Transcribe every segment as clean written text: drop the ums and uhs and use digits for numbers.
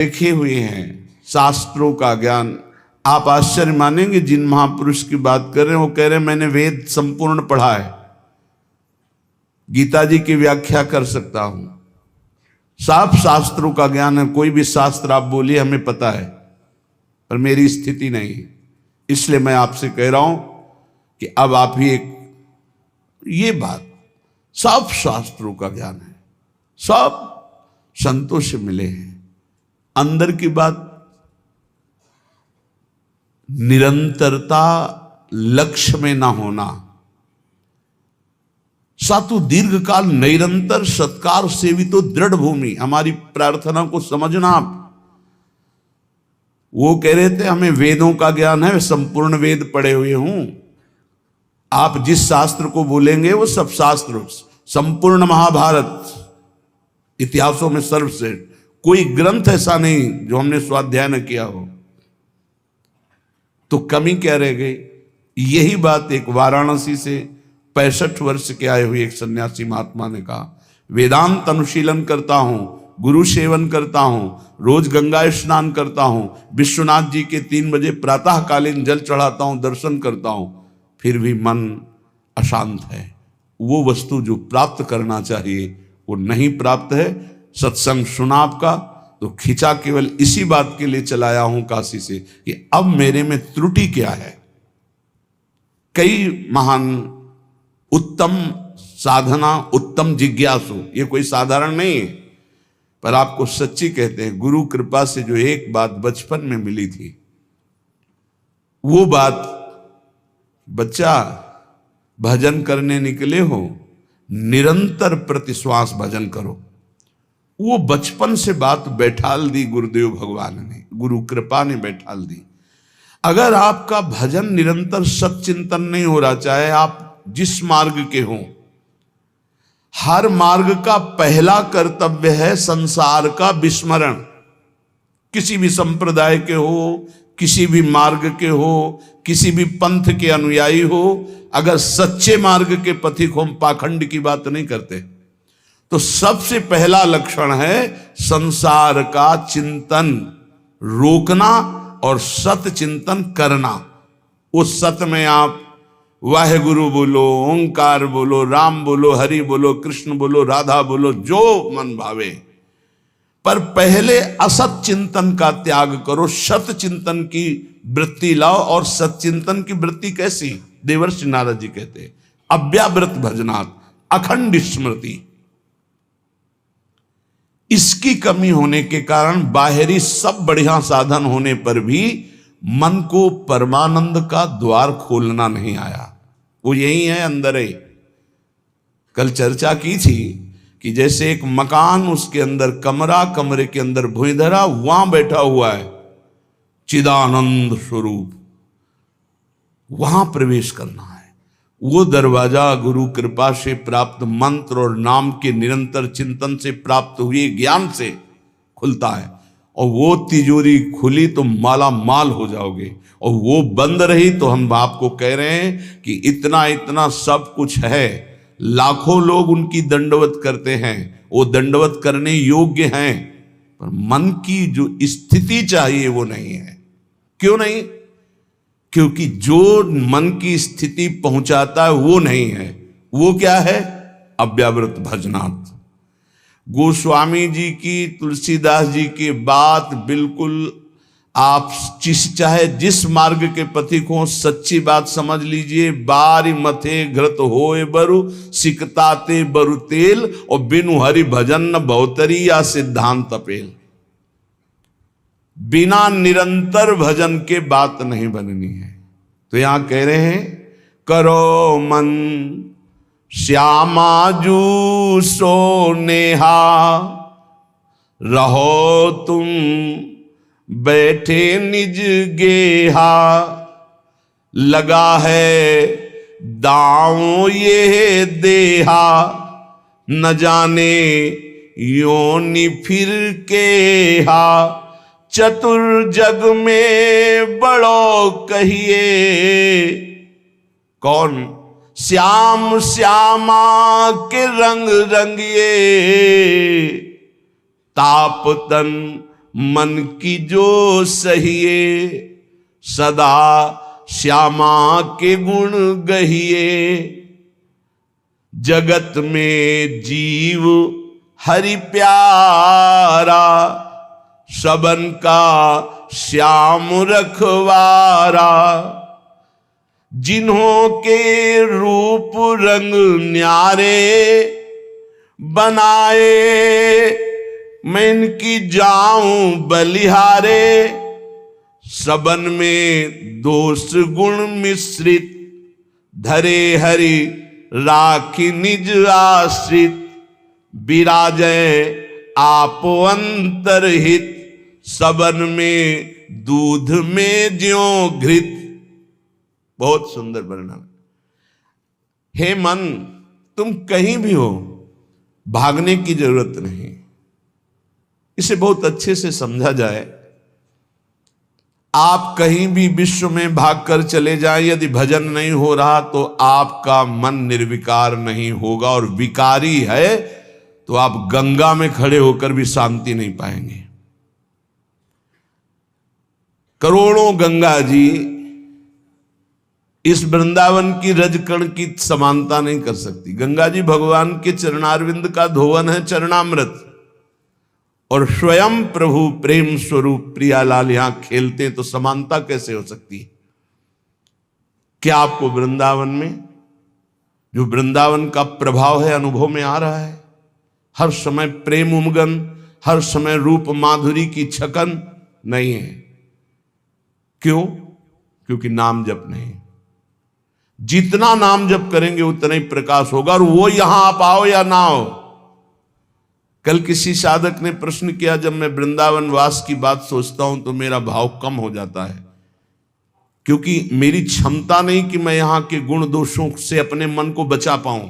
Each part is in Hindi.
लिखे हुए हैं शास्त्रों का ज्ञान। आप आश्चर्य मानेंगे, जिन महापुरुष की बात कर रहे हैं वो कह रहे हैं मैंने वेद संपूर्ण पढ़ा है, गीता जी की व्याख्या कर सकता हूं, साफ शास्त्रों का ज्ञान है, कोई भी शास्त्र आप बोलिए हमें पता है, पर मेरी स्थिति नहीं है। इसलिए मैं आपसे कह रहा हूं कि अब आप ही एक ये बात, सब शास्त्रों का ज्ञान है, सब संतों से मिले हैं। अंदर की बात निरंतरता, लक्ष्य में ना होना, सातु दीर्घ काल निरंतर सत्कार सेवितो दृढ़ भूमि। हमारी प्रार्थना को समझना आप। वो कह रहे थे हमें वेदों का ज्ञान है, संपूर्ण वेद पढ़े हुए हूं। आप जिस शास्त्र को बोलेंगे वो सब शास्त्र, संपूर्ण महाभारत, इतिहासों में सर्वश्रेष्ठ, कोई ग्रंथ ऐसा नहीं जो हमने स्वाध्याय न किया हो। तो कमी क्या रह गई? यही बात एक वाराणसी से 65 वर्ष के आए हुए एक सन्यासी महात्मा ने कहा, वेदांत अनुशीलन करता हूं, गुरु सेवन करता हूं, रोज गंगा स्नान करता हूं, विश्वनाथ जी के 3 बजे प्रातःकालीन जल चढ़ाता हूं, दर्शन करता हूं, फिर भी मन अशांत है। वो वस्तु जो प्राप्त करना चाहिए वो नहीं प्राप्त है। सत्संग सुना आपका तो खिंचा केवल इसी बात के लिए चलाया हूं काशी से कि अब मेरे में त्रुटि क्या है। कई महान उत्तम साधना, उत्तम जिज्ञासु, ये कोई साधारण नहीं है, पर आपको सच्ची कहते हैं, गुरु कृपा से जो एक बात बचपन में मिली थी, वो बात, बच्चा भजन करने निकले हो, निरंतर प्रतिश्वास भजन करो। वो बचपन से बात बैठाल दी गुरुदेव भगवान ने, गुरु कृपा ने बैठाल दी। अगर आपका भजन निरंतर सच्चिंतन नहीं हो रहा, चाहे आप जिस मार्ग के हों, हर मार्ग का पहला कर्तव्य है संसार का विस्मरण। किसी भी संप्रदाय के हो, किसी भी मार्ग के हो, किसी भी पंथ के अनुयायी हो, अगर सच्चे मार्ग के पथिक हो, पाखंड की बात नहीं करते, तो सबसे पहला लक्षण है संसार का चिंतन रोकना और सत चिंतन करना। उस सत में आप वाहेगुरु बोलो, ओंकार बोलो, राम बोलो, हरि बोलो, कृष्ण बोलो, राधा बोलो, जो मन भावे, पर पहले असत चिंतन का त्याग करो, सत चिंतन की वृत्ति लाओ। और सच्चिंतन की वृत्ति कैसी? देवर्षि नारद जी कहते, अव्यावृत भजनात्, अखंड स्मृति। इसकी कमी होने के कारण बाहरी सब बढ़िया साधन होने पर भी मन को परमानंद का द्वार खोलना नहीं आया। वो यही है, अंदर है। कल चर्चा की थी कि जैसे एक मकान, उसके अंदर कमरा, कमरे के अंदर भुइंधरा, वहां बैठा हुआ है चिदानंद स्वरूप, वहां प्रवेश करना है। वो दरवाजा गुरु कृपा से प्राप्त मंत्र और नाम के निरंतर चिंतन से प्राप्त हुए ज्ञान से खुलता है। और वो तिजोरी खुली तो माला माल हो जाओगे, और वो बंद रही तो हम आपको कह रहे हैं कि इतना इतना सब कुछ है, लाखों लोग उनकी दंडवत करते हैं, वो दंडवत करने योग्य हैं, पर मन की जो स्थिति चाहिए वो नहीं है। क्यों नहीं? क्योंकि जो मन की स्थिति पहुंचाता है वो नहीं है। वो क्या है? अव्यावृत भजनात्। गोस्वामी जी की, तुलसीदास जी की बात बिल्कुल, आप चाहे जिस मार्ग के पथिक हो, सच्ची बात समझ लीजिए। बारी मथे घृत होए बरु, सिकताते बरु तेल, और बिनु हरि भजन न भवतरी या सिद्धांत अपेल। बिना निरंतर भजन के बात नहीं बननी है। तो यहां कह रहे हैं, करो मन श्यामा जू सो नेहा, रहो तुम बैठे निज गेहा, लगा है दांव ये देहा, न जाने योनि फिर के हा, चतुर जग में बड़ो कहिए। कौन? श्याम श्यामा के रंग रंगिए, ताप तन मन की जो सहिए, सदा श्यामा के गुण गहिए। जगत में जीव हरि प्यारा, सबन का श्याम रखवारा। जिन्हों के रूप रंग न्यारे, बनाए मैं इनकी जाऊं बलिहारे। सबन में दोष गुण मिश्रित, धरे हरि राखी निज आश्रित। विराजय आपो अंतरहित, सबन में दूध में ज्यों घृत। बहुत सुंदर वर्णन। हे मन, तुम कहीं भी हो, भागने की जरूरत नहीं। इसे बहुत अच्छे से समझा जाए। आप कहीं भी विश्व में भागकर चले जाएं, यदि भजन नहीं हो रहा तो आपका मन निर्विकार नहीं होगा, और विकारी है तो आप गंगा में खड़े होकर भी शांति नहीं पाएंगे। करोड़ों गंगा जी इस वृंदावन की रजकण की समानता नहीं कर सकती। गंगा जी भगवान के चरणारविंद का धोवन है, चरणामृत, और स्वयं प्रभु प्रेम स्वरूप प्रियालाल यहां खेलते हैं, तो समानता कैसे हो सकती है? क्या आपको वृंदावन में जो वृंदावन का प्रभाव है अनुभव में आ रहा है? हर समय प्रेम उमगन, हर समय रूप माधुरी की छकन नहीं है। क्यों? क्योंकि नाम जप नहीं। जितना नाम जप करेंगे उतना ही प्रकाश होगा, और वो यहां आप आओ या ना हो। कल किसी साधक ने प्रश्न किया, जब मैं वृंदावन वास की बात सोचता हूं तो मेरा भाव कम हो जाता है, क्योंकि मेरी क्षमता नहीं कि मैं यहां के गुण दोषों से अपने मन को बचा पाऊं।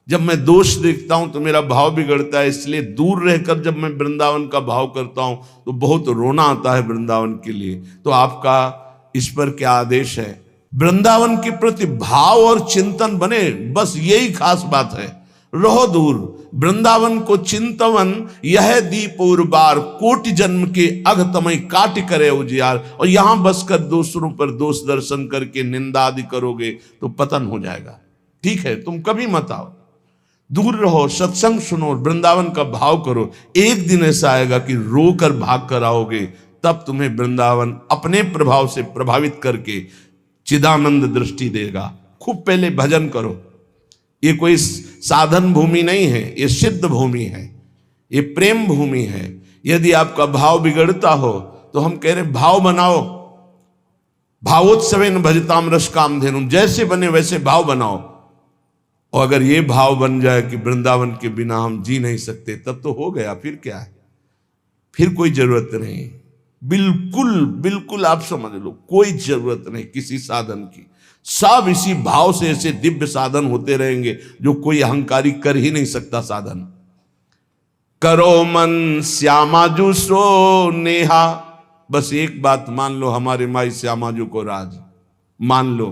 जब मैं दोष देखता हूं तो मेरा भाव बिगड़ता है, इसलिए दूर रहकर जब मैं वृंदावन का भाव करता हूं तो बहुत रोना आता है वृंदावन के लिए। तो आपका इस पर क्या आदेश है? वृंदावन के प्रति भाव और चिंतन बने, बस यही खास बात है। रहो दूर, वृंदावन को चिंतवन यह दीप उर्बार, कोटि जन्म के अघतमय काट करे उजियार। और यहां बसकर दूसरों पर दोष दर्शन करके निंदा आदि करोगे तो पतन हो जाएगा। ठीक है, तुम कभी मत आओ, दूर रहो, सत्संग सुनो, वृंदावन का भाव करो। एक दिन ऐसा आएगा कि रोकर भाग कर आओगे, तब तुम्हें वृंदावन अपने प्रभाव से प्रभावित करके चिदानंद दृष्टि देगा। खूब पहले भजन करो। ये कोई साधन भूमि नहीं है, ये सिद्ध भूमि है, ये प्रेम भूमि है। यदि आपका भाव बिगड़ता हो तो हम कह रहे भाव बनाओ। भावोत्सवेन भजताम रस कामधेनुम, जैसे बने वैसे भाव बनाओ। और अगर ये भाव बन जाए कि वृंदावन के बिना हम जी नहीं सकते, तब तो हो गया। फिर क्या है? फिर कोई जरूरत नहीं। बिल्कुल बिल्कुल आप समझ लो, कोई जरूरत नहीं किसी साधन की। सब इसी भाव से ऐसे दिव्य साधन होते रहेंगे जो कोई अहंकारी कर ही नहीं सकता साधन। करो मन श्यामाजू सो नेहा, बस एक बात मान लो, हमारे माई श्यामाजू को राज मान लो,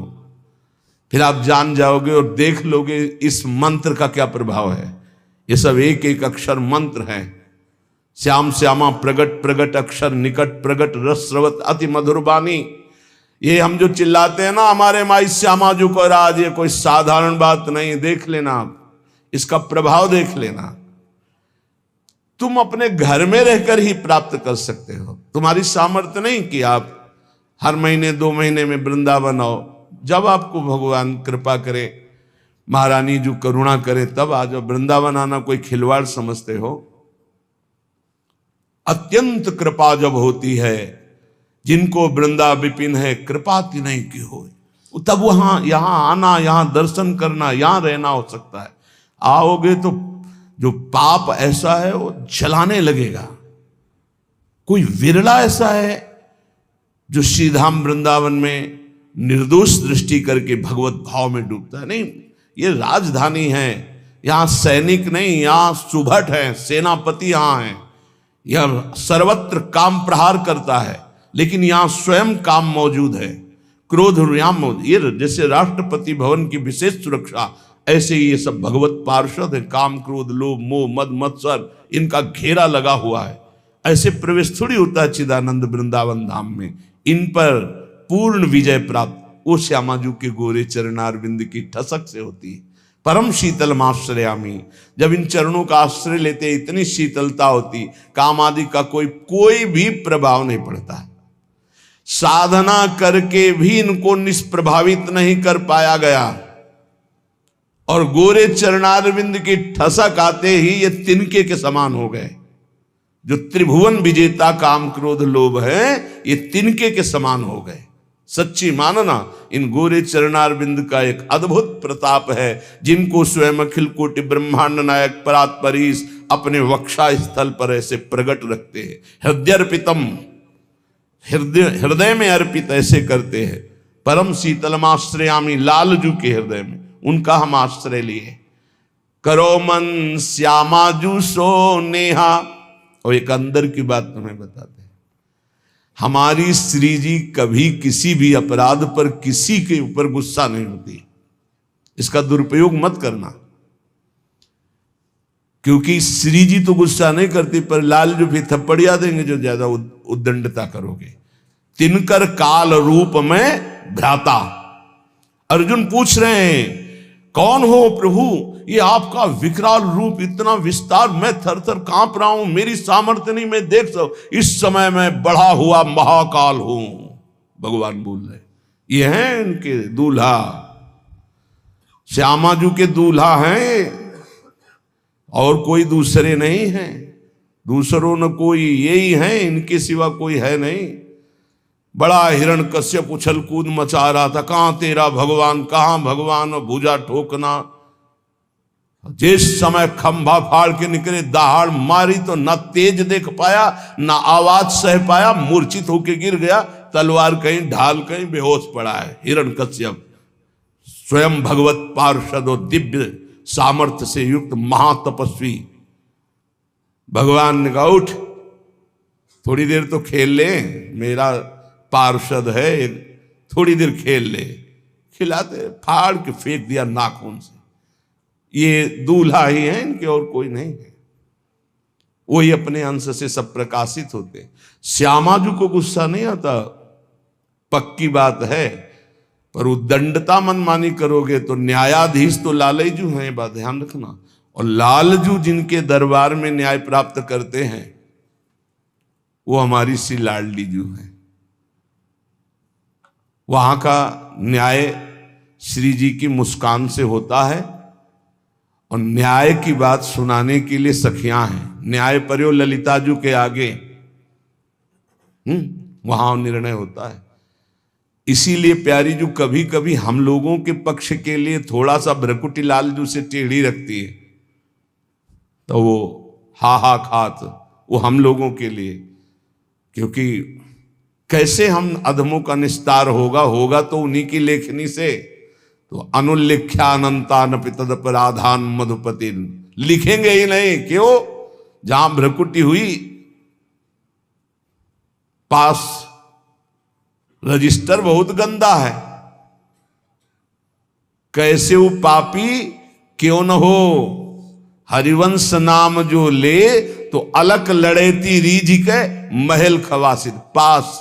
फिर आप जान जाओगे और देख लोगे इस मंत्र का क्या प्रभाव है। ये सब एक एक अक्षर मंत्र है। श्याम श्यामा प्रगट प्रगट अक्षर निकट प्रगट रस स्रवत अति मधुर बानी। ये हम जो चिल्लाते हैं ना, हमारे माई श्यामाजू को राज, ये कोई साधारण बात नहीं। देख लेना आप, इसका प्रभाव देख लेना। तुम अपने घर में रहकर ही प्राप्त कर सकते हो। तुम्हारी सामर्थ्य नहीं कि आप हर महीने 2 महीने में वृंदावन आओ। जब आपको भगवान कृपा करे, महारानी जो करुणा करे, तब आ जाओ। वृंदावन आना कोई खिलवाड़ समझते हो? अत्यंत कृपा जब होती है, जिनको वृंदा विपिन है कृपा तिन्हीं की हो, तब वहां यहां आना, यहां दर्शन करना, यहां रहना हो सकता है। आओगे तो जो पाप ऐसा है वो जलाने लगेगा। कोई विरला ऐसा है जो श्रीधाम वृंदावन में निर्दोष दृष्टि करके भगवत भाव में डूबता है। नहीं, ये राजधानी है, यहां सैनिक नहीं, यहां सुभट है, सेनापति यहां है। यह सर्वत्र काम प्रहार करता है, लेकिन यहां स्वयं काम मौजूद है। क्रोध यहाँ मौजूद। ये जैसे राष्ट्रपति भवन की विशेष सुरक्षा, ऐसे ही ये सब भगवत पार्षद है। काम क्रोध लोभ मोह मद मत्सर, इनका घेरा लगा हुआ है। ऐसे प्रवेश थोड़ी होता है चिदानंद वृंदावन धाम में। इन पर पूर्ण विजय प्राप्त वो श्यामाजू के गोरे चरणारविंद की ठसक से होती है। परम शीतल आश्रयामी, जब इन चरणों का आश्रय लेते इतनी शीतलता होती, काम आदि का कोई भी प्रभाव नहीं पड़ता। साधना करके भी इनको निष्प्रभावित नहीं कर पाया गया, और गोरे चरणारविंद की ठसक आते ही ये तिनके के समान हो गए। जो त्रिभुवन विजेता काम क्रोध लोभ है, ये तिनके के समान हो गए। सच्ची मानना इन गोरे चरणारविंद का एक अद्भुत प्रताप है, जिनको स्वयं अखिल कोटि ब्रह्मांड नायक परात्परीश अपने वक्षा स्थल पर ऐसे प्रकट रखते हैं। हृदयर्पितम, हृदय में अर्पित ऐसे करते हैं। परम शीतलमाश्रयामी, लालजू के हृदय में उनका हम आश्रय लिए। करो मन श्यामाजू सो नेहा। और एक अंदर की बात तुम्हें बताते हैं, हमारी श्री जी कभी किसी भी अपराध पर किसी के ऊपर गुस्सा नहीं होती। इसका दुरुपयोग मत करना, क्योंकि श्री जी तो गुस्सा नहीं करती, पर लाल जो भी थप्पड़िया देंगे जो ज्यादा उद्दंडता करोगे। तिनकर काल रूप में भ्राता। अर्जुन पूछ रहे हैं कौन हो प्रभु, ये आपका विकराल रूप, इतना विस्तार, मैं थर थर कांप रहा हूं, मेरी सामर्थ्य नहीं, मैं देख सकूं, इस समय मैं बढ़ा हुआ महाकाल हूं। भगवान बोल रहे, ये हैं इनके दूल्हा, श्यामाजू के दूल्हा हैं, और कोई दूसरे नहीं हैं। दूसरों न कोई, यही हैं, इनके सिवा कोई है नहीं। बड़ा हिरण्यकश्यप उछल कूद मचा रहा था, कहां तेरा भगवान, कहां भगवान, भुजा ठोकना। जिस समय खंभा फाड़ के निकले, दहाड़ मारी तो ना तेज देख पाया, ना आवाज सह पाया, मूर्छित होके गिर गया। तलवार कहीं ढाल, कहीं बेहोश पड़ा है हिरण्यकश्यप। स्वयं भगवत पार्षद और दिव्य सामर्थ्य से युक्त महातपस्वी भगवान ने कहा उठ, थोड़ी देर तो खेल ले, मेरा पार्षद है, थोड़ी देर खेल ले। खिलाते, फाड़ के फेंक दिया नाखून से। ये दूल्हा ही है इनके, और कोई नहीं है। वही अपने अंश से सब प्रकाशित होते। श्यामाजू को गुस्सा नहीं आता, पक्की बात है, पर उद्दंडता मनमानी करोगे तो न्यायाधीश तो लालजू हैं, ये बात ध्यान रखना। और लालजू जिनके दरबार में न्याय प्राप्त करते हैं, वो हमारी सी लाडली जू है। वहां का न्याय श्री जी की मुस्कान से होता है, और न्याय की बात सुनाने के लिए सखियां हैं। न्याय पर्यो ललिताजू के आगे वहां निर्णय होता है। इसीलिए प्यारी जू कभी कभी हम लोगों के पक्ष के लिए थोड़ा सा भ्रकुटी लालजू से टेढ़ी रखती है, तो वो हा खात, वो हम लोगों के लिए, क्योंकि कैसे हम अधमों का निस्तार होगा तो उन्हीं की लेखनी से। तो अनुल्लिख्यानंतान पितदपराधान मधुपति, लिखेंगे ही नहीं, क्यों? जहां भ्रकुटी हुई, पास रजिस्टर बहुत गंदा है। कैसे वो पापी क्यों न हो, हरिवंश नाम जो ले, तो अलक लड़ेती रीझ के महल खवासिद पास।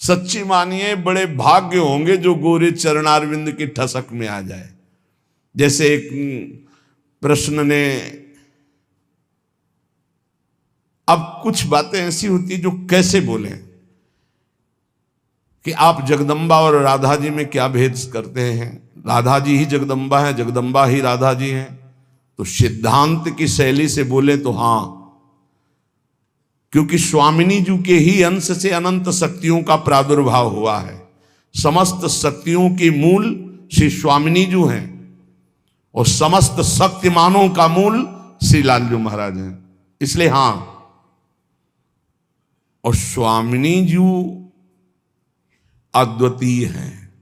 सच्ची मानिए, बड़े भाग्य होंगे जो गोरे चरणारविंद की ठसक में आ जाए। जैसे एक प्रश्न ने, अब कुछ बातें ऐसी होती जो कैसे बोले कि आप जगदम्बा और राधा जी में क्या भेद करते हैं? राधा जी ही जगदम्बा है, जगदम्बा ही राधा जी हैं। तो सिद्धांत की शैली से बोले तो हां, क्योंकि स्वामिनी जी के ही अंश से अनंत शक्तियों का प्रादुर्भाव हुआ है। समस्त शक्तियों के मूल श्री स्वामिनी जी हैं, और समस्त शक्तिमानों का मूल श्री लालजू महाराज हैं। इसलिए हां, और स्वामिनी जी अद्वितीय हैं,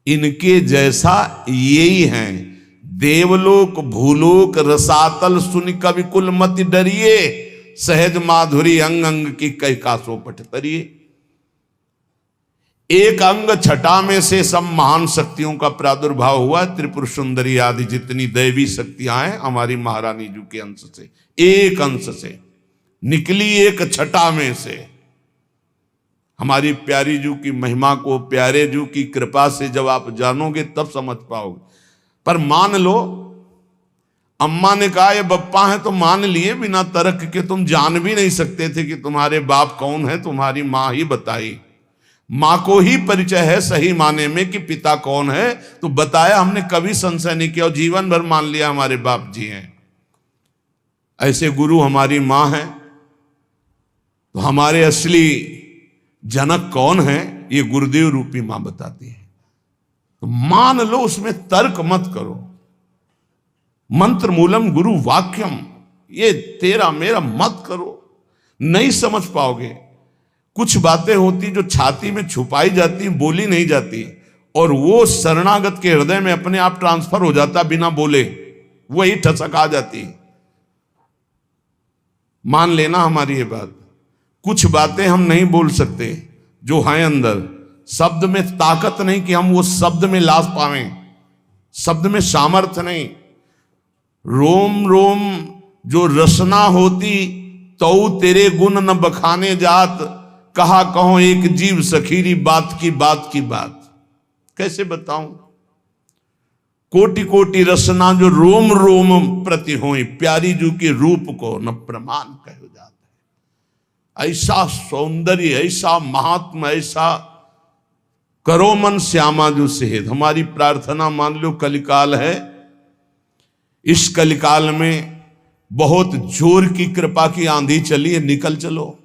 इनके जैसा यही हैं। देवलोक भूलोक रसातल सुनि कवि कुल मति डरिए, सहज माधुरी अंग अंग की कई कासों पट तरिए। एक अंग छटा में से सब महान शक्तियों का प्रादुर्भाव हुआ। त्रिपुर सुंदरी आदि जितनी दैवी शक्तियां हैं हमारी महारानी जी के अंश से, एक अंश से। निकली एक छटा में से। हमारी प्यारी जू की महिमा को, प्यारे जू की कृपा से जब आप जानोगे तब समझ पाओगे। पर मान लो, अम्मा ने कहा ये बप्पा है तो मान लिए बिना तर्क के। तुम जान भी नहीं सकते थे कि तुम्हारे बाप कौन है, तुम्हारी माँ ही बताई। माँ को ही परिचय है सही माने में कि पिता कौन है, तो बताया, हमने कभी संशय नहीं किया और जीवन भर मान लिया हमारे बाप जी हैं। ऐसे गुरु हमारी माँ है, तो हमारे असली जनक कौन है ये गुरुदेव रूपी मां बताती है। तो मान लो, उसमें तर्क मत करो। मंत्र मूलम गुरु वाक्यम, ये तेरा मेरा मत करो, नहीं समझ पाओगे। कुछ बातें होती जो छाती में छुपाई जाती, बोली नहीं जाती, और वो शरणागत के हृदय में अपने आप ट्रांसफर हो जाता बिना बोले, वही ठसक आ जाती। मान लेना हमारी ये बात। कुछ बातें हम नहीं बोल सकते जो हैं अंदर, शब्द में ताकत नहीं कि हम वो शब्द में लाश पावें, शब्द में सामर्थ्य नहीं। रोम रोम जो रसना होती तो तेरे गुण न बखाने जात, कहा कहो एक जीव सखीरी बात की बात की बात। कैसे बताऊं? कोटि कोटि रसना जो रोम रोम प्रति होई, प्यारी जू के रूप को न प्रमाण कहो जाता। ऐसा सौंदर्य, ऐसा महात्मा, ऐसा करो मन श्यामा जो सेहत। हमारी प्रार्थना मान लो, कलिकाल है, इस कलिकाल में बहुत जोर की कृपा की आंधी चली है, निकल चलो।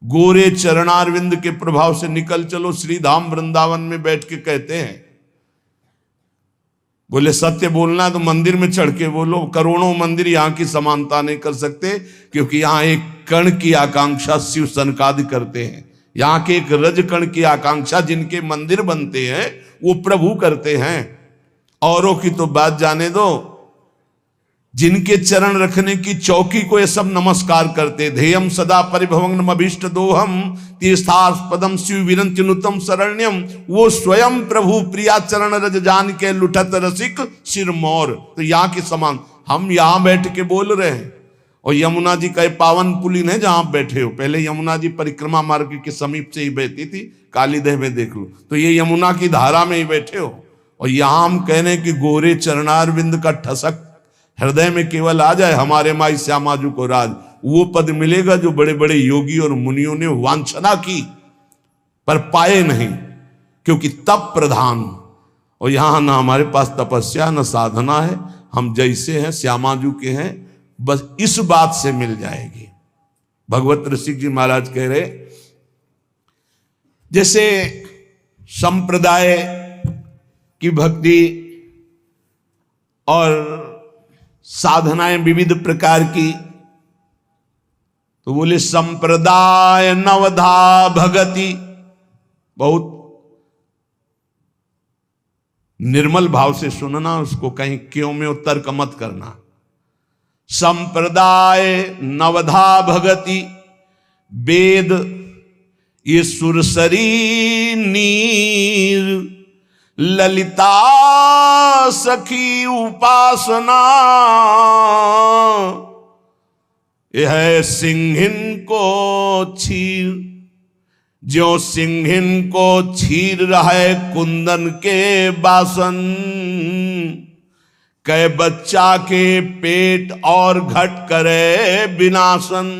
गोरे चरणारविंद के प्रभाव से निकल चलो। श्री धाम वृंदावन में बैठ के कहते हैं, बोले सत्य बोलना है तो मंदिर में चढ़ के बोलो। करोड़ों मंदिर यहां की समानता नहीं कर सकते, क्योंकि यहां एक कण की आकांक्षा शिव सनकादि करते हैं। यहाँ के एक रज कण की आकांक्षा जिनके मंदिर बनते हैं वो प्रभु करते हैं। औरों की तो बात जाने दो, जिनके चरण रखने की चौकी को ये सब नमस्कार करते। ध्येयम सदा परिभवग्नम अभीष्ट दोहम तीर्थास्पदम शिव विरंति नुतम शरण्यम। वो स्वयं प्रभु प्रिया चरण रज जान के लुठत रसिक सिर मोर। तो यहाँ के समान हम यहाँ बैठ के बोल रहे हैं। और यमुना जी का पावन पुलिन है जहां आप बैठे हो। पहले यमुना जी परिक्रमा मार्ग के समीप से ही बहती थी, कालीदेह में देख लो, तो ये यमुना की धारा में ही बैठे हो। और यहां हम कह रहे हैं कि गोरे चरणारविंद का ठसक हृदय में केवल आ जाए, हमारे माई श्यामाजू को राज, वो पद मिलेगा जो बड़े बड़े योगी और मुनियों ने वांछना की पर पाए नहीं, क्योंकि तप प्रधान। और यहां ना हमारे पास तपस्या न साधना है, हम जैसे हैं श्यामाजू के हैं, बस इस बात से मिल जाएगी। भगवत ऋषि जी महाराज कह रहे, जैसे संप्रदाय की भक्ति और साधनाएं विविध प्रकार की, तो बोले संप्रदाय नवधा भगति। बहुत निर्मल भाव से सुनना, उसको कहीं क्यों में तर्क मत करना। संप्रदाय नवधा भगति वेद ये सुरसरी नीर, ललिता सखी उपासना यह है सिंहिन को छीर। जो सिंहिन को छीर रहा है कुंदन के बासन, कै बच्चा के पेट और घट करे विनाशन।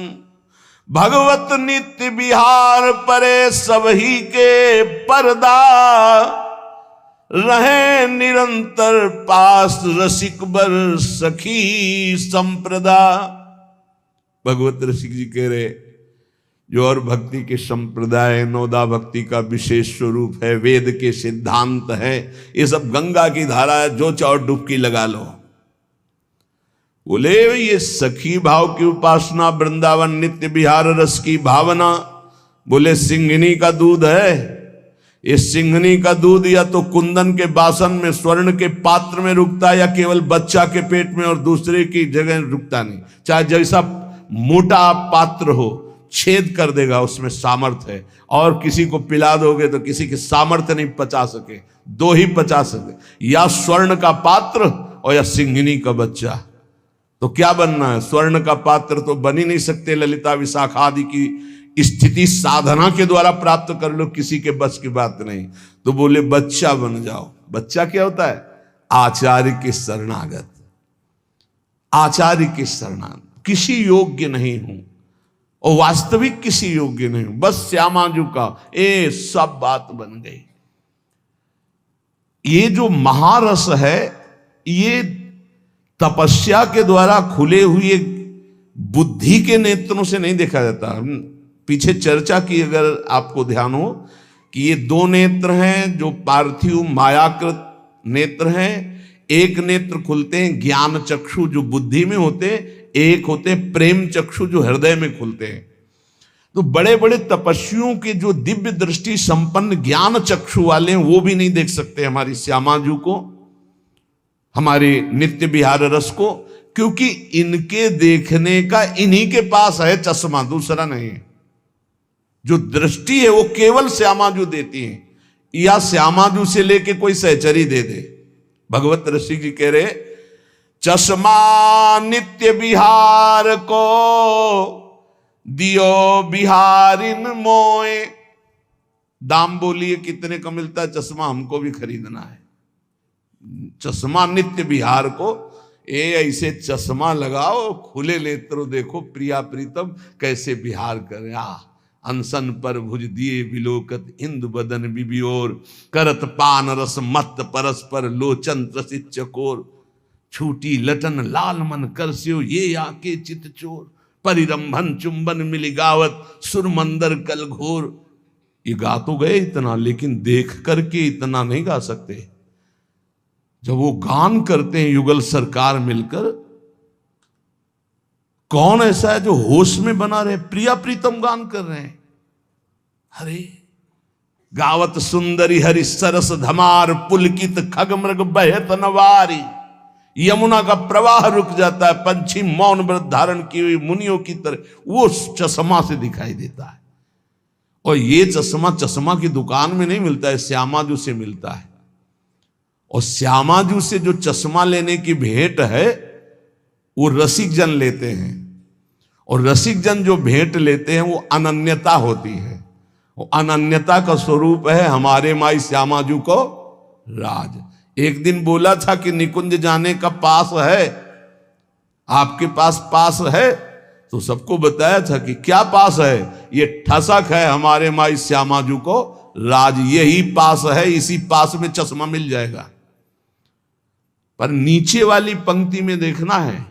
भगवत नित्य विहार परे सबही के पर्दा, रहे निरंतर पास रसिक बर सखी संप्रदा। भगवत रसिक जी कह रहे, जो और भक्ति के संप्रदाय नौदा भक्ति का विशेष स्वरूप है, वेद के सिद्धांत है, ये सब गंगा की धारा है, जो चाहो डुबकी लगा लो। बोले ये सखी भाव की उपासना, वृंदावन नित्य विहार रस की भावना। बोले सिंघनी का दूध है, ये सिंघनी का दूध या तो कुंदन के बासन में स्वर्ण के पात्र में रुकता है, या केवल बच्चा के पेट में और दूसरे की जगह रुकता नहीं। चाहे जैसा मोटा पात्र हो, छेद कर देगा, उसमें सामर्थ्य है। और किसी को पिला दोगे तो किसी के सामर्थ्य नहीं पचा सके, दो ही पचा सके, या स्वर्ण का पात्र और या सिंघनी का बच्चा। तो क्या बनना है? स्वर्ण का पात्र तो बन ही नहीं सकते। ललिता विशाखा आदि की स्थिति साधना के द्वारा प्राप्त कर लो, किसी के बस की बात नहीं। तो बोले बच्चा बन जाओ। बच्चा क्या होता है? आचार्य के शरणागत, आचार्य के शरणागत। किसी योग्य नहीं हूं और वास्तविक किसी योग्य नहीं हूं, बस श्यामाजू का ए सब बात बन गई। ये जो महारस है ये तपस्या के द्वारा खुले हुए बुद्धि के नेत्रों से नहीं देखा जाता। हम पीछे चर्चा की, अगर आपको ध्यान हो, कि ये दो नेत्र हैं जो पार्थिव मायाकृत नेत्र हैं। एक नेत्र खुलते हैं ज्ञान चक्षु जो बुद्धि में होते, एक होते प्रेम चक्षु जो हृदय में खुलते हैं। तो बड़े बड़े तपस्वियों के जो दिव्य दृष्टि संपन्न ज्ञान चक्षु वाले हैं वो भी नहीं देख सकते हमारी श्यामाजू को, हमारे नित्य विहार रस को, क्योंकि इनके देखने का इन्हीं के पास है चश्मा, दूसरा नहीं है। जो दृष्टि है वो केवल श्यामाजू देती है, या श्यामाजू से लेके कोई सहचरी दे दे। भगवत ऋषि जी कह रहे चश्मा नित्य विहार को दियो बिहारिन मोए। दाम बोलिए कितने का मिलता है चश्मा, हमको भी खरीदना है। चश्मा नित्य विहार को, ऐसे चश्मा लगाओ, खुले नेत्रों देखो प्रिया प्रीतम कैसे विहार करे। अनसन पर भुज दिए विलोकत इंदु बदन बिबियोर, करत पान रस मत परस्पर लोचन त्रसित चकोर। छूटी लटन लाल मन करस्यो ये आके चित चोर, परिरंभन चुंबन मिली गावत सुरमंदर कल घोर। ये गा तो गए इतना, लेकिन देख करके इतना नहीं गा सकते। जब वो गान करते हैं युगल सरकार मिलकर, कौन ऐसा है जो होश में बना रहे? प्रिया प्रीतम गान कर रहे हैं। अरे गावत सुंदरी हरि सरस धमार, पुलकित खग मृग बहत नवारी। यमुना का प्रवाह रुक जाता है, पंछी मौन व्रत धारण की हुई मुनियों की तरह वो चश्मा से दिखाई देता है। और ये चश्मा की दुकान में नहीं मिलता है, श्यामाजू से मिलता है। और श्यामाजू से जो चश्मा लेने की भेंट है वो रसिक जन लेते हैं, और रसिक जन जो भेंट लेते हैं वो अनन्यता होती है। वो अनन्यता का स्वरूप है हमारे माई श्यामाजू को राज। एक दिन बोला था कि निकुंज जाने का पास है, आपके पास है, तो सबको बताया था कि क्या पास है? ये ठसक है हमारे माई श्यामाजू को राज, यही पास है, इसी पास में चश्मा मिल जाएगा। पर नीचे वाली पंक्ति में देखना है,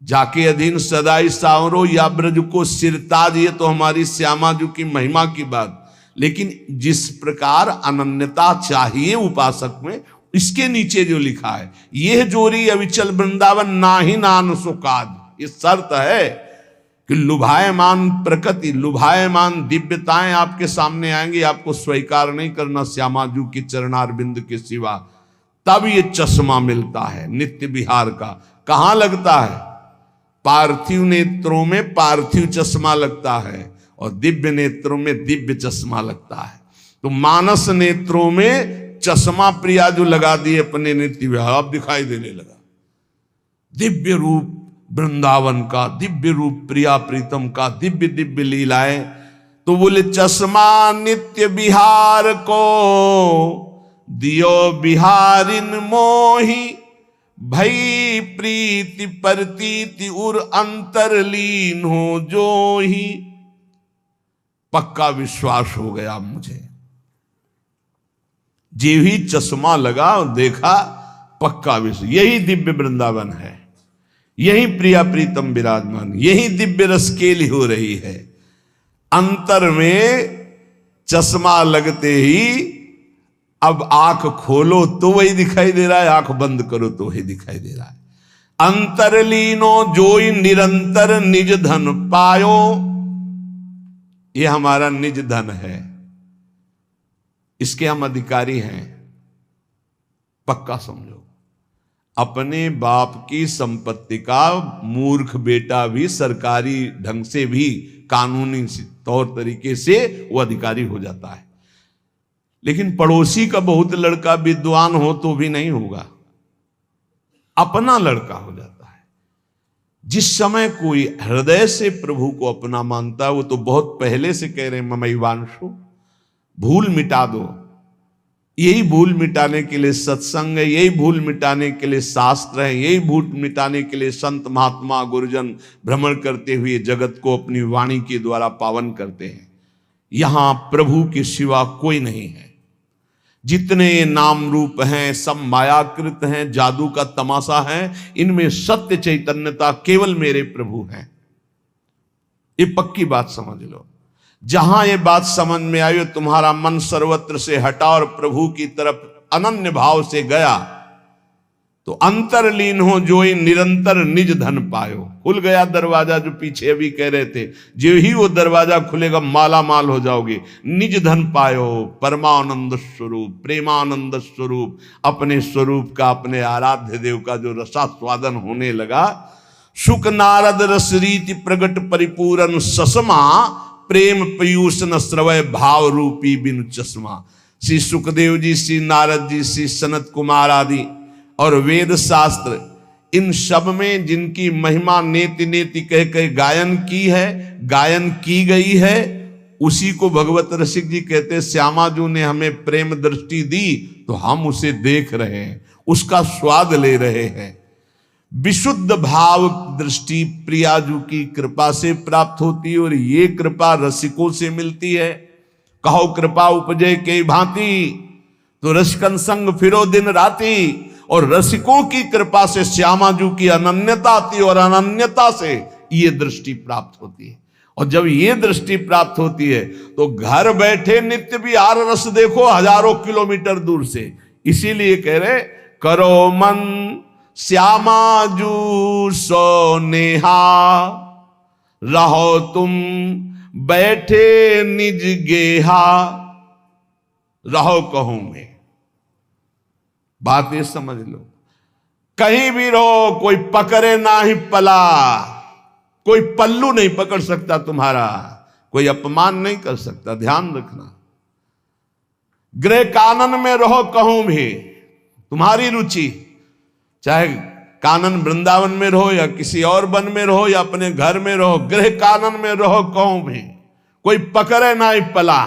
जाके अधीन सदाई सावरो या ब्रज को सिरताज, ये तो हमारी श्यामाजू की महिमा की बात। लेकिन जिस प्रकार अनन्यता चाहिए उपासक में, इसके नीचे जो लिखा है, यह जोरी अविचल वृंदावन नाही नान सुकाज। ये शर्त है कि लुभायमान प्रकृति, लुभायमान दिव्यताएं आपके सामने आएंगी, आपको स्वीकार नहीं करना श्यामाजू की चरणारविंद के सिवा, तब ये चश्मा मिलता है नित्य विहार का। कहां लगता है? पार्थिव नेत्रों में पार्थिव चश्मा लगता है, और दिव्य नेत्रों में दिव्य चश्मा लगता है। तो मानस नेत्रों में चश्मा प्रिया जो लगा दिए अपने नित्य विहार, अब दिखाई देने लगा दिव्य रूप वृंदावन का, दिव्य रूप प्रिया प्रीतम का, दिव्य दिव्य लीलाएं। तो बोले चश्मा नित्य विहार को दियो बिहारिन मोही, भई प्रीति प्रतीति उर अंतरलीन हो जो ही। पक्का विश्वास हो गया मुझे, जे ही चश्मा लगा और देखा, पक्का विश्वास, यही दिव्य वृंदावन है, यही प्रिया प्रीतम विराजमान, यही दिव्य रसकेली हो रही है। अंतर में चश्मा लगते ही अब आंख खोलो तो वही दिखाई दे रहा है, आंख बंद करो तो वही दिखाई दे रहा है। अंतरलीनो जोई निरंतर निज धन पायो, ये हमारा निज धन है, इसके हम अधिकारी हैं। पक्का समझो, अपने बाप की संपत्ति का मूर्ख बेटा भी सरकारी ढंग से भी, कानूनी तौर तरीके से वो अधिकारी हो जाता है। लेकिन पड़ोसी का बहुत लड़का विद्वान हो तो भी नहीं होगा, अपना लड़का हो जाता है। जिस समय कोई हृदय से प्रभु को अपना मानता है, वो तो बहुत पहले से कह रहे हैं ममैवांशु, भूल मिटा दो। यही भूल मिटाने के लिए सत्संग है, यही भूल मिटाने के लिए शास्त्र है, यही भूल मिटाने के लिए संत महात्मा गुरुजन भ्रमण करते हुए जगत को अपनी वाणी के द्वारा पावन करते हैं। यहां प्रभु के सिवा कोई नहीं है। जितने नाम रूप हैं सब मायाकृत हैं, जादू का तमाशा है, इनमें सत्य चैतन्यता केवल मेरे प्रभु हैं। ये पक्की बात समझ लो। जहां ये बात समझ में आई, तुम्हारा मन सर्वत्र से हटा और प्रभु की तरफ अनन्य भाव से गया, तो अंतरलीन हो जो ही निरंतर निज धन पायो। खुल गया दरवाजा, जो पीछे अभी कह रहे थे, जो ही वो दरवाजा खुलेगा माला माल हो जाओगे। निज धन पायो, परमानंद स्वरूप, प्रेमानंद स्वरूप, अपने स्वरूप का, अपने आराध्य देव का जो रसास्वादन होने लगा। सुख नारद रस रीति प्रगट परिपूर्ण ससमा, प्रेम पयूष न श्रवय भाव रूपी बिनु चश्मा। श्री सुखदेव जी, श्री नारद जी, श्री सनत कुमार आदि और वेद शास्त्र, इन सब में जिनकी महिमा नेति नेति कह कह गायन की है, गायन की गई है, उसी को भगवत रसिक जी कहते हैं, श्यामाजू ने हमें प्रेम दृष्टि दी तो हम उसे देख रहे हैं, उसका स्वाद ले रहे हैं। विशुद्ध भाव दृष्टि प्रियाजू की कृपा से प्राप्त होती है, और ये कृपा रसिकों से मिलती है। कहो कृपा उपजे के भांति, तो रसिकन संग फिरो दिन राती। और रसिकों की कृपा से श्यामाजू की अनन्यता आती है, और अनन्यता से ये दृष्टि प्राप्त होती है। और जब ये दृष्टि प्राप्त होती है तो घर बैठे नित्य विहार रस देखो हजारों किलोमीटर दूर से। इसीलिए कह रहे, करो मन श्यामाजू सो नेहा, रहो तुम बैठे निज गेहा, रहो कहूं मैं। बात ये समझ लो, कहीं भी रहो, कोई पकड़े ना ही पला, कोई पल्लू नहीं पकड़ सकता तुम्हारा, कोई अपमान नहीं कर सकता। ध्यान रखना, गृह कानन में रहो कहूं भी, तुम्हारी रुचि, चाहे कानन वृंदावन में रहो या किसी और वन में रहो या अपने घर में रहो, गृह कानन में रहो कहूं भी, कोई पकड़े ना ही पला।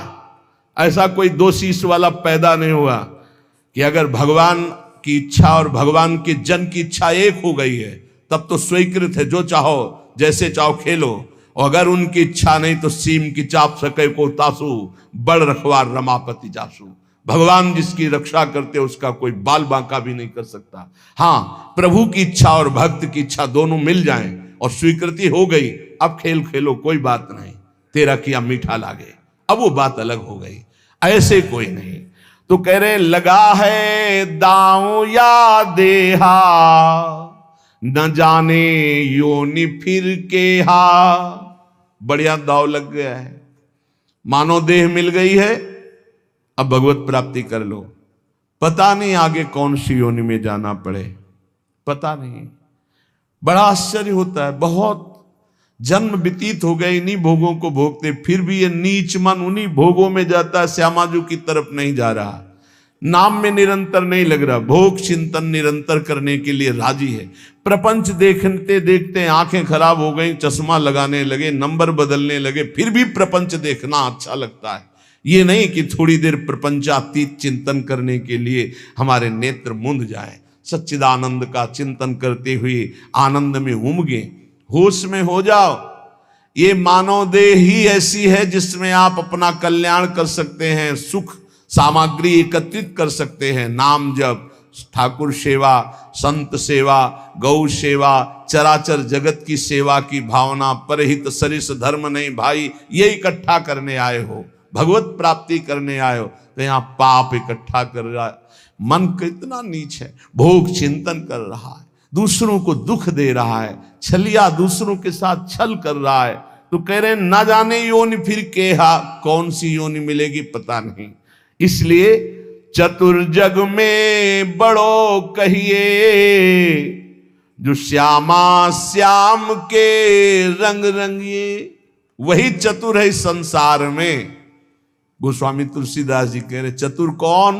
ऐसा कोई दो शीश वाला पैदा नहीं हुआ कि अगर भगवान की इच्छा और भगवान के जन की इच्छा एक हो गई है तब तो स्वीकृत है, जो चाहो जैसे चाहो खेलो। और अगर उनकी इच्छा नहीं तो सीम की चाप सके को तासु, बड़ रखवार रमापति जासु। भगवान जिसकी रक्षा करते उसका कोई बाल बांका भी नहीं कर सकता। हाँ, प्रभु की इच्छा और भक्त की इच्छा दोनों मिल जाएं और स्वीकृति हो गई, अब खेल खेलो, कोई बात नहीं, तेरा किया मीठा लागे, अब वो बात अलग हो गई। ऐसे कोई नहीं। तो कह रहे, लगा है दांव या देहा, न जाने योनि फिर के हा। बढ़िया दाव लग गया है, मानो देह मिल गई है, अब भगवत प्राप्ति कर लो। पता नहीं आगे कौन सी योनि में जाना पड़े, पता नहीं। बड़ा आश्चर्य होता है, बहुत जन्म व्यतीत हो गए इन्हीं भोगों को भोगते, फिर भी ये नीच मन उन्हीं भोगों में जाता है, श्यामाजू की तरफ नहीं जा रहा, नाम में निरंतर नहीं लग रहा, भोग चिंतन निरंतर करने के लिए राजी है। प्रपंच देखते देखते आंखें खराब हो गई, चश्मा लगाने लगे, नंबर बदलने लगे, फिर भी प्रपंच देखना अच्छा लगता है। ये नहीं कि थोड़ी देर प्रपंचातीत चिंतन करने के लिए हमारे नेत्र मूंद जाए, सच्चिदानंद का चिंतन करते हुए आनंद में उमगे, होश में हो जाओ। ये मानव देह ही ऐसी है जिसमें आप अपना कल्याण कर सकते हैं, सुख सामग्री एकत्रित कर सकते हैं। नाम जप, ठाकुर सेवा, संत सेवा, गौ सेवा, चराचर जगत की सेवा की भावना, परहित सरिस धर्म नहीं भाई, ये इकट्ठा करने आए हो, भगवत प्राप्ति करने आए हो, तो यहाँ पाप इकट्ठा कर रहा है। मन कितना नीच है, भोग चिंतन कर रहा है, दूसरों को दुख दे रहा है, छलिया दूसरों के साथ छल कर रहा है। तो कह रहे ना जाने योनि फिर केहा, कौन सी योनि मिलेगी पता नहीं। इसलिए चतुर्जग में बड़ो कहिए, जो श्यामा श्याम के रंग रंगिए, वही चतुर है इस संसार में। गोस्वामी तुलसीदास जी कह रहे, चतुर कौन?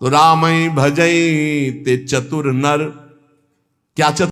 तो रामई भजई ते चतुर नर। क्या चतुर?